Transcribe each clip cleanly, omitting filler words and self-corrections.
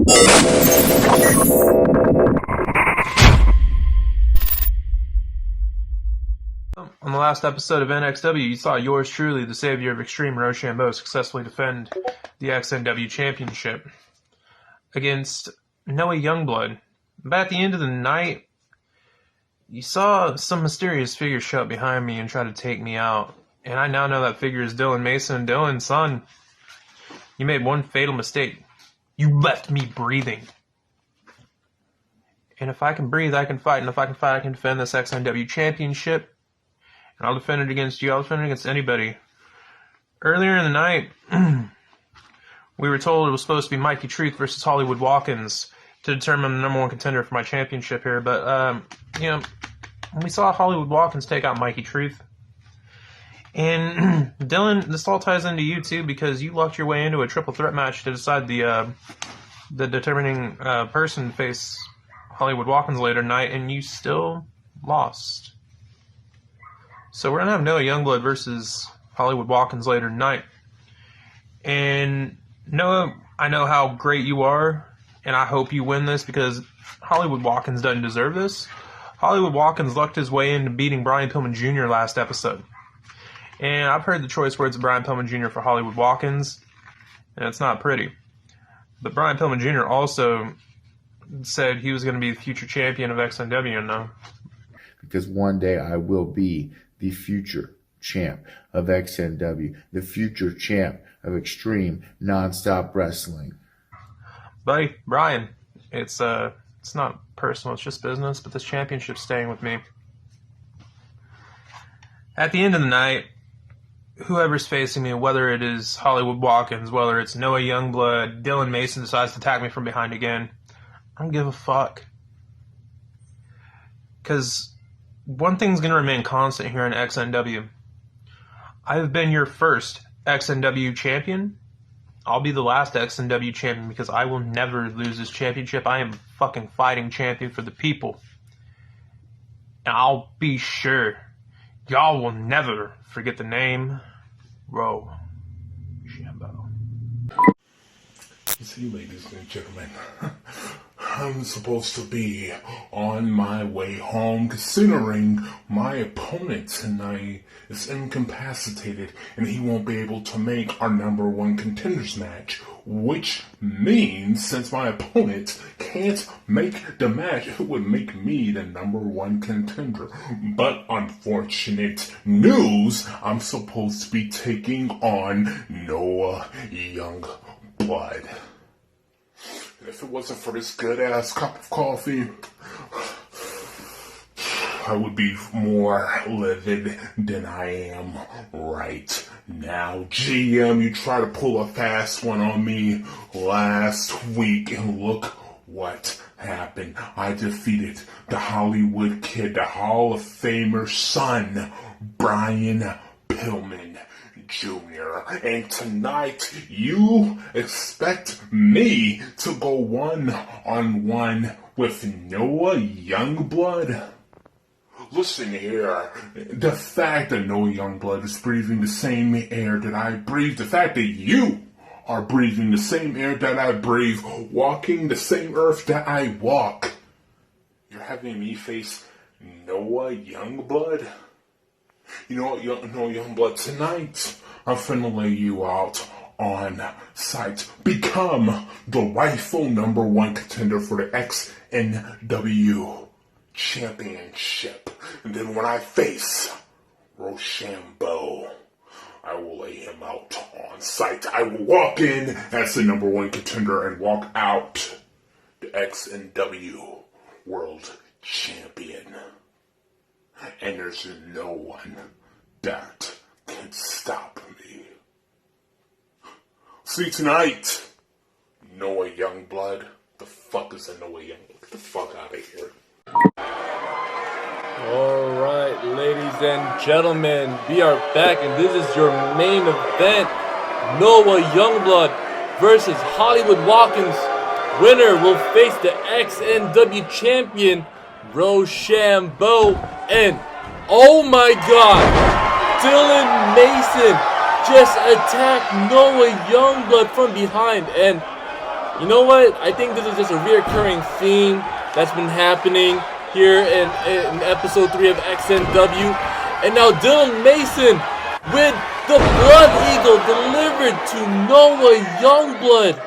On the last episode of NXW, you saw yours truly, the savior of Xtreme Roshambo, successfully defend the XNW Championship against Noah Youngblood. But at the end of the night, you saw some mysterious figure show up behind me and try to take me out. And I now know that figure is Dylan Mason. Dylan, son, you made one fatal mistake. You left me breathing. And if I can breathe, I can fight. And if I can fight, I can defend this XNW Championship. And I'll defend it against you. I'll defend it against anybody. Earlier in the night, we were told it was supposed to be Mikey Truth versus Hollywood Watkins to determine the number one contender for my championship here. But, we saw Hollywood Watkins take out Mikey Truth. And, Dylan, this all ties into you, too, because you lucked your way into a triple threat match to decide the determining person to face Hollywood Watkins later tonight, and you still lost. So we're going to have Noah Youngblood versus Hollywood Watkins later tonight. And Noah, I know how great you are, and I hope you win this because Hollywood Watkins doesn't deserve this. Hollywood Watkins lucked his way into beating Brian Pillman Jr. last episode. And I've heard the choice words of Brian Pillman Jr. for Hollywood Watkins, and it's not pretty. But Brian Pillman Jr. also said he was going to be the future champion of XNW now. Because one day I will be the future champ of XNW, the future champ of Extreme Nonstop Wrestling. Buddy, Brian, it's not personal, it's just business, but this championship's staying with me. At the end of the night, whoever's facing me, whether it is Hollywood Watkins, whether it's Noah Youngblood, Dylan Mason decides to attack me from behind again, I don't give a fuck. Because one thing's going to remain constant here in XNW. I've been your first XNW champion. I'll be the last XNW champion because I will never lose this championship. I am fucking fighting champion for the people. And I'll be sure y'all will never forget the name Roshambo. You see, ladies and gentlemen, I'm supposed to be on my way home considering my opponent tonight is incapacitated and he won't be able to make our No.1 Contenders match, which means since my opponent can't make the match, it would make me the No.1 contender. But unfortunate news, I'm supposed to be taking on Noah Youngblood. If it wasn't for this good-ass cup of coffee, I would be more livid than I am right now. GM, you tried to pull a fast one on me last week, and look what happened. I defeated the Hollywood Kid, the Hall of Famer's son, Brian Pillman Jr. And tonight, you expect me to go one-on-one with Noah Youngblood? Listen here, the fact that Noah Youngblood is breathing the same air that I breathe, the fact that you are breathing the same air that I breathe, walking the same earth that I walk, you're having me face Noah Youngblood? You know what, Noah Youngblood, tonight, I'm finna lay you out on sight. Become the rightful No.1 contender for the XNW Championship. And then when I face Roshambo, I will lay him out on sight. I will walk in as the No.1 contender and walk out the XNW World Champion. And there's no one that can stop me. See tonight, Noah Youngblood. The fuck is a Noah Youngblood? Get the fuck out of here. Alright, ladies and gentlemen, we are back and this is your main event. Noah Youngblood versus Hollywood Watkins. Winner will face the XNW champion, Roshambo. And, oh my god, Dylan Mason just attacked Noah Youngblood from behind. And You know what? I think this is just a reoccurring theme that's been happening here in episode 3 of XNW. And now Dylan Mason with the Blood Eagle delivered to Noah Youngblood.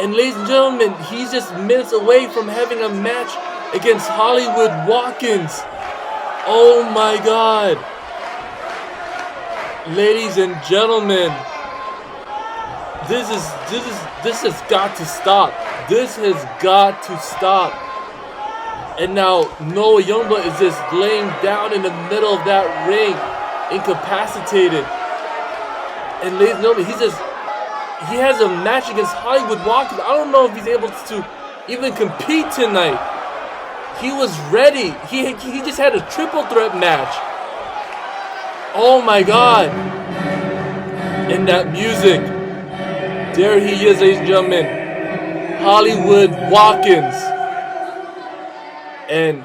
And ladies and gentlemen, he's just minutes away from having a match against Hollywood Watkins. Oh my God. Ladies and gentlemen, this has got to stop. This has got to stop. And now Noah Youngblood is just laying down in the middle of that ring, incapacitated. And ladies and gentlemen, he has a match against Hollywood Watkins. I don't know if he's able to even compete tonight. He was ready. He just had a triple threat match. Oh my God. And that music. There he is, ladies and gentlemen. Hollywood Watkins. And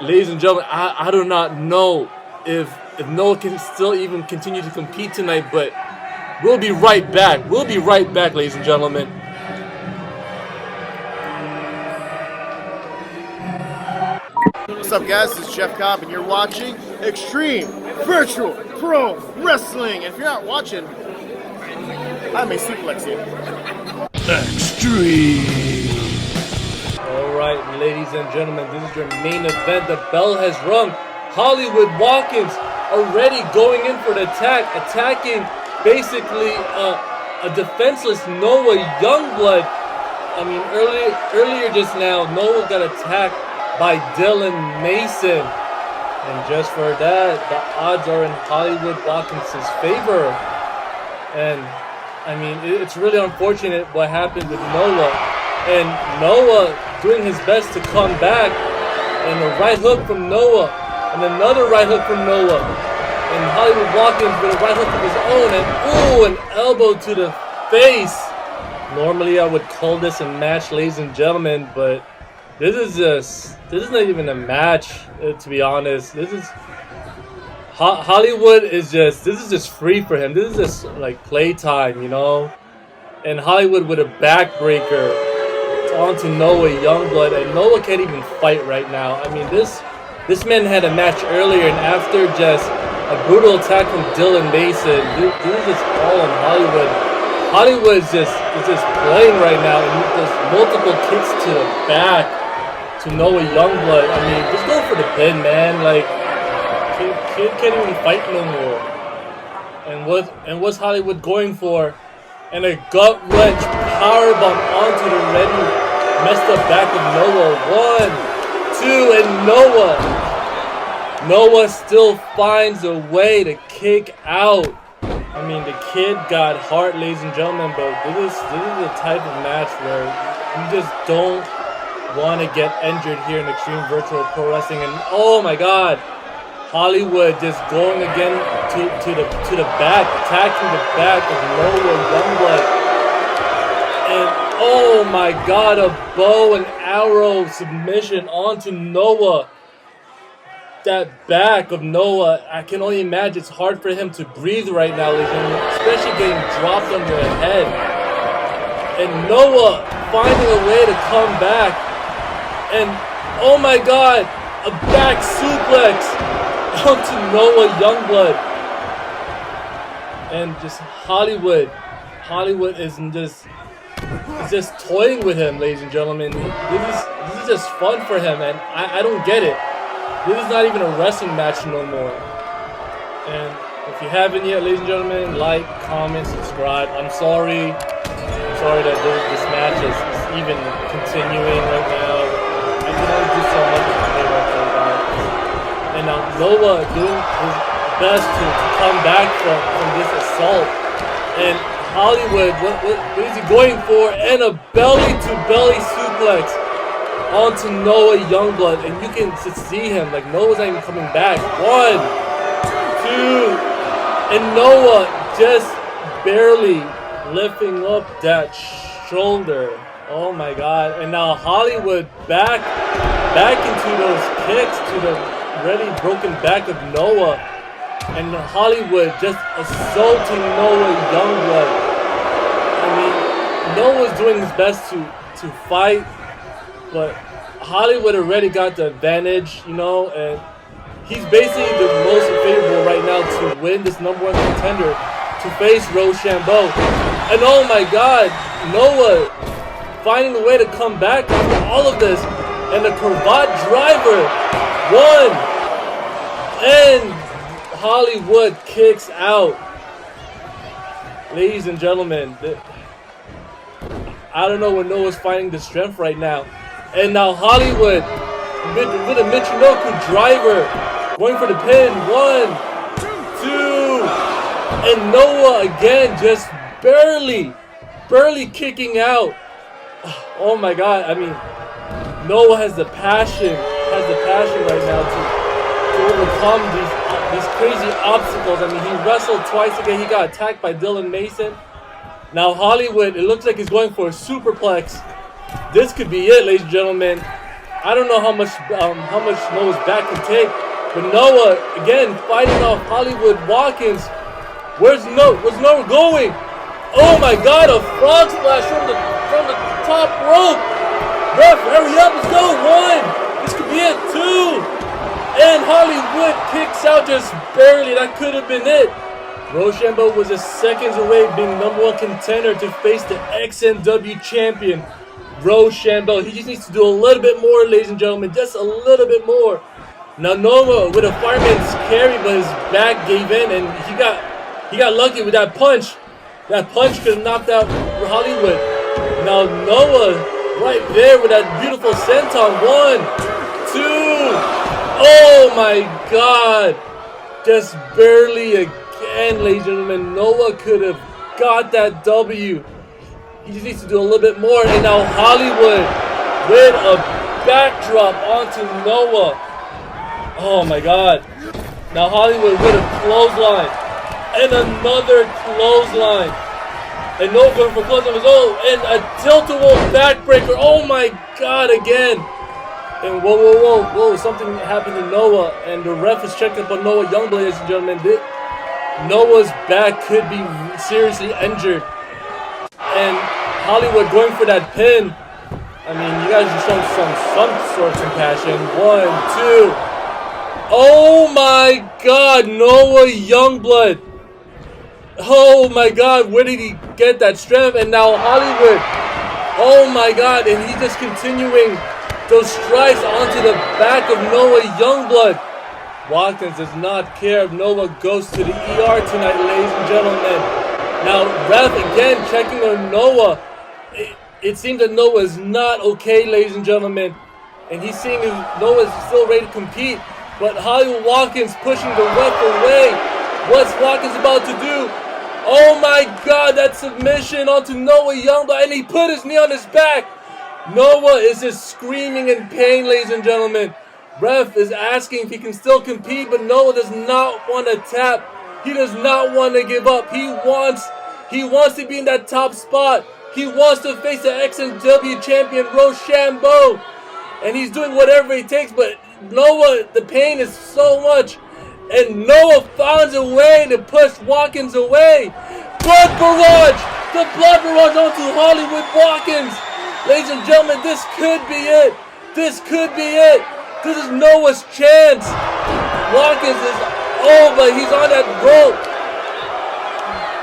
ladies and gentlemen, I do not know if Noah can still even continue to compete tonight, but we'll be right back. We'll be right back, ladies and gentlemen. What's up, guys? This is Jeff Cobb, and you're watching Xtreme Virtual Pro Wrestling. And if you're not watching, I may suplex you. Extreme. Alright, ladies and gentlemen, this is your main event. The bell has rung. Hollywood Watkins already going in for the attack, attacking basically a defenseless Noah Youngblood. I mean, earlier just now, Noah got attacked by Dylan Mason. And just for that, the odds are in Hollywood Watkins' favor. And I mean, it's really unfortunate what happened with Noah. And Noah doing his best to come back. And a right hook from Noah. And another right hook from Noah. And Hollywood Watkins with a right hook of his own. And ooh, an elbow to the face. Normally I would call this a match, ladies and gentlemen. But this is not even a match, to be honest. This is... Hollywood is just free for him. This is just like playtime, you know. And Hollywood with a backbreaker onto Noah Youngblood, and Noah can't even fight right now. I mean, this man had a match earlier, and after just a brutal attack from Dylan Mason, this is just all on Hollywood. Hollywood is just playing right now, and there's multiple kicks to the back to Noah Youngblood. I mean, just go for the pin, man. Like. Kid can't even fight no more. And what's Hollywood going for? And a gut wrench powerbomb onto the ready messed up back of Noah. 1, 2, and Noah still finds a way to kick out. I mean, the kid got heart, ladies and gentlemen, but this is the type of match where you just don't want to get injured here in Xtreme Virtual Pro Wrestling. And oh my God. Hollywood just going again to the back, attacking the back of Noah Youngblood. And oh my God, a bow and arrow submission onto Noah. That back of Noah, I can only imagine it's hard for him to breathe right now, especially getting dropped on the head. And Noah finding a way to come back. And oh my God, a back suplex onto Noah Youngblood. And just Hollywood is just toying with him, ladies and gentlemen. This is just fun for him, and I don't get it. This is not even a wrestling match no more. And if you haven't yet, ladies and gentlemen, like, comment, subscribe. I'm sorry that this match is even continuing right now. I can only do so much to play right there, guys. And now Noah doing his best to come back from this assault. And Hollywood, what is he going for? And a belly-to-belly suplex onto Noah Youngblood. And you can see him, like Noah's not even coming back. 1, 2, and Noah just barely lifting up that shoulder. Oh my God. And now Hollywood back into those kicks to the already broken back of Noah. And Hollywood just assaulting Noah Youngblood. I mean, Noah's doing his best to fight, but Hollywood already got the advantage, you know, and he's basically the most favorable right now to win this #1 contender to face Roshambo. And oh my God, Noah finding a way to come back after all of this, and the cravat driver won, and Hollywood kicks out. Ladies and gentlemen, I don't know where Noah's finding the strength right now. And now Hollywood with a Michinoku driver going for the pin. 1, 2, and Noah again just barely kicking out. Oh my God! I mean, Noah has the passion right now to overcome these crazy obstacles. I mean, he wrestled twice again. He got attacked by Dylan Mason. Now Hollywood, it looks like he's going for a superplex. This could be it, ladies and gentlemen. I don't know how much Noah's back can take, but Noah again fighting off Hollywood Watkins. Where's Noah going? Oh my God! A frog splash from the top rope. Ref, hurry up! Let's go. 1. This could be it. 2. And Hollywood kicks out just barely. That could have been it. Roshambo was just seconds away being #1 contender to face the XNW champion, Roshambo. He just needs to do a little bit more, ladies and gentlemen. Just a little bit more. Now Noah with a fireman's carry, but his back gave in, and he got lucky with that punch. That punch could have knocked out Hollywood. Now Noah right there with that beautiful senton. 1, 2. Oh my God. Just barely again, ladies and gentlemen. Noah could have got that W. He just needs to do a little bit more. And now Hollywood with a backdrop onto Noah. Oh my God. Now Hollywood with a clothesline. And another clothesline. And Noah going for clothesline of his own. And a tilt-a-whirl backbreaker. Oh my God, again. And whoa. Something happened to Noah. And the ref is checking up on Noah Youngblood, ladies and gentlemen. Noah's back could be seriously injured. And Hollywood going for that pin. I mean, you guys are showing some sort of compassion. 1, 2. Oh my God, Noah Youngblood. Oh my God, where did he get that strength? And now Hollywood. Oh my God, and he's just continuing those strikes onto the back of Noah Youngblood. Watkins does not care if Noah goes to the ER tonight, ladies and gentlemen. Now, ref again checking on Noah. It seems that Noah is not okay, ladies and gentlemen. And he's seeing if Noah is still ready to compete. But Hollywood Watkins pushing the ref away. What's Watkins about to do? Oh my God, that submission onto Noah Youngblood. And he put his knee on his back. Noah is just screaming in pain, ladies and gentlemen. Ref is asking if he can still compete, but Noah does not want to tap. He does not want to give up. He wants to be in that top spot. He wants to face the XNW Champion Roshambo. And he's doing whatever it takes, but Noah, the pain is so much. And Noah finds a way to push Watkins away. Blood barrage! The blood barrage onto Hollywood Watkins. Ladies and gentlemen, this could be it. This could be it. This is Noah's chance. Watkins is over. He's on that rope.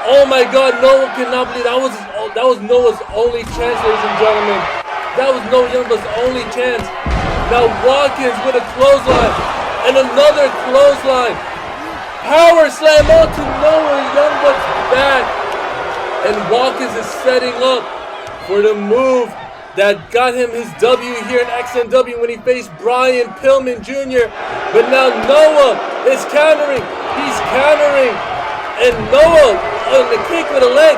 Oh my God, Noah cannot believe that was Noah's only chance, ladies and gentlemen. That was Noah Youngblood's only chance. Now Watkins with a clothesline and another clothesline. Power slam onto Noah Youngblood's back. And Watkins is setting up for the move that got him his W here in XNW when he faced Brian Pillman Jr. But now Noah is countering. He's countering. And Noah on the kick with a leg.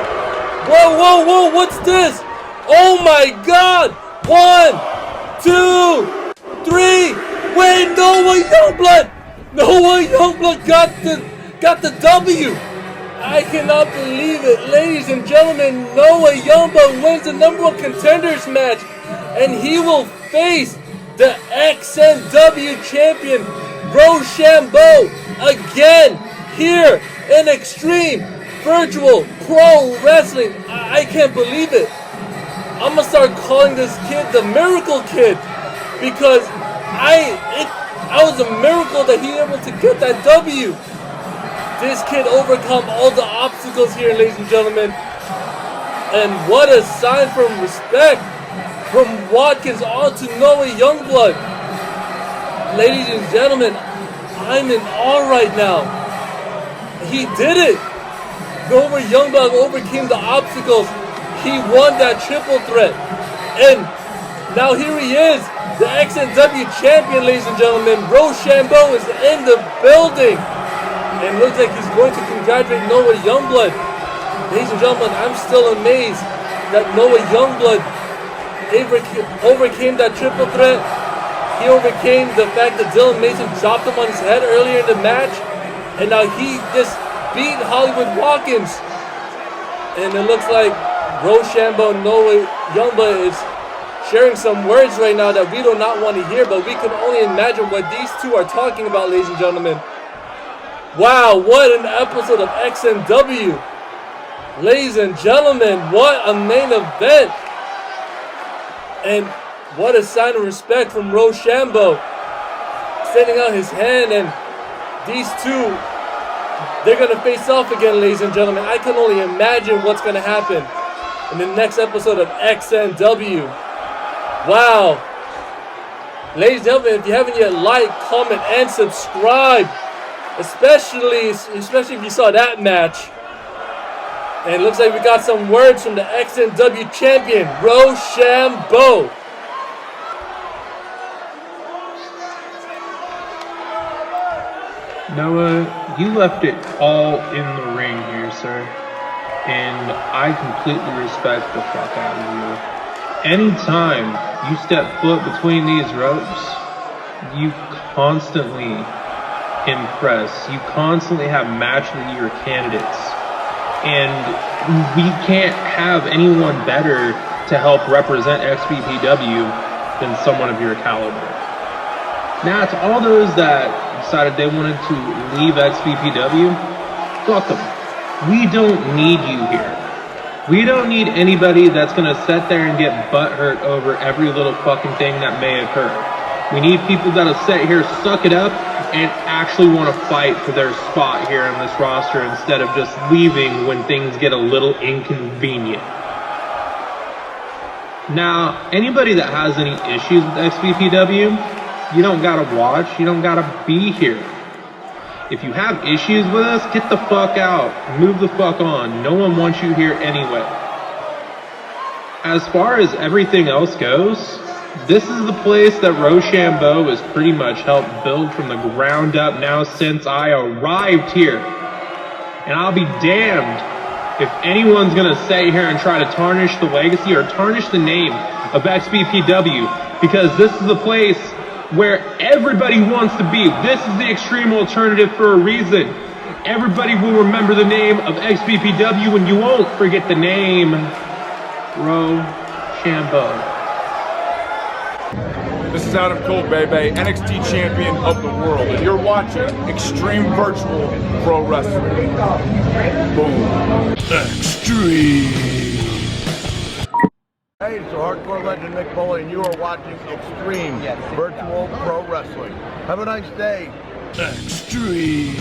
Whoa, what's this? Oh my God. 1, 2, 3. Wait, Noah Youngblood. Noah Youngblood got the W. I cannot believe it. Ladies and gentlemen, Noah Youngblood wins the #1 Contenders match. And he will face the XNW Champion Roshambo again here in Xtreme Virtual Pro Wrestling. I can't believe it. I'm gonna start calling this kid the Miracle Kid, because I was a miracle that he was able to get that W. This kid overcome all the obstacles here, ladies and gentlemen. And what a sign from respect from Watkins on to Noah Youngblood. Ladies and gentlemen, I'm in awe right now. He did it. Noah Youngblood overcame the obstacles. He won that triple threat. And now here he is, the XNW Champion, ladies and gentlemen. Roshambo is in the building. And looks like he's going to congratulate Noah Youngblood. Ladies and gentlemen, I'm still amazed that Noah Youngblood overcame that triple threat. He overcame the fact that Dylan Mason dropped him on his head earlier in the match. And now he just beat Hollywood Watkins. And it looks like Roshambo and Noah Youngblood is sharing some words right now that we do not want to hear, but we can only imagine what these two are talking about, ladies and gentlemen. Wow, what an episode of XNW. Ladies and gentlemen, what a main event. And what a sign of respect from Roshambo. Extending out his hand, and these two, they're going to face off again, ladies and gentlemen. I can only imagine what's going to happen in the next episode of XNW. Wow. Ladies and gentlemen, if you haven't yet, like, comment, and subscribe. Especially if you saw that match. And it looks like we got some words from the XNW Champion, Roshambo. Noah, you left it all in the ring here, sir. And I completely respect the fuck out of you. Anytime you step foot between these ropes, you constantly impress. You constantly have match of the year candidates. And we can't have anyone better to help represent XVPW than someone of your caliber. Now, to all those that decided they wanted to leave XVPW, fuck them. We don't need you here. We don't need anybody that's going to sit there and get butthurt over every little fucking thing that may occur. We need people that'll sit here, suck it up, and actually want to fight for their spot here on this roster instead of just leaving when things get a little inconvenient. Now, anybody that has any issues with XVPW, you don't gotta watch, you don't gotta be here. If you have issues with us, get the fuck out, move the fuck on. No one wants you here anyway. As far as everything else goes, this is the place that Roshambo has pretty much helped build from the ground up now since I arrived here. And I'll be damned if anyone's gonna sit here and try to tarnish the legacy or tarnish the name of XVPW, because this is the place where everybody wants to be. This is the extreme alternative for a reason. Everybody will remember the name of XVPW, and you won't forget the name Roshambo. This is Adam Cole, baby, NXT champion of the world, and you're watching Xtreme Virtual Pro Wrestling. Boom. Extreme. Hey, it's the hardcore legend Nick Foley, and you are watching Xtreme Virtual Pro Wrestling. Have a nice day. Extreme.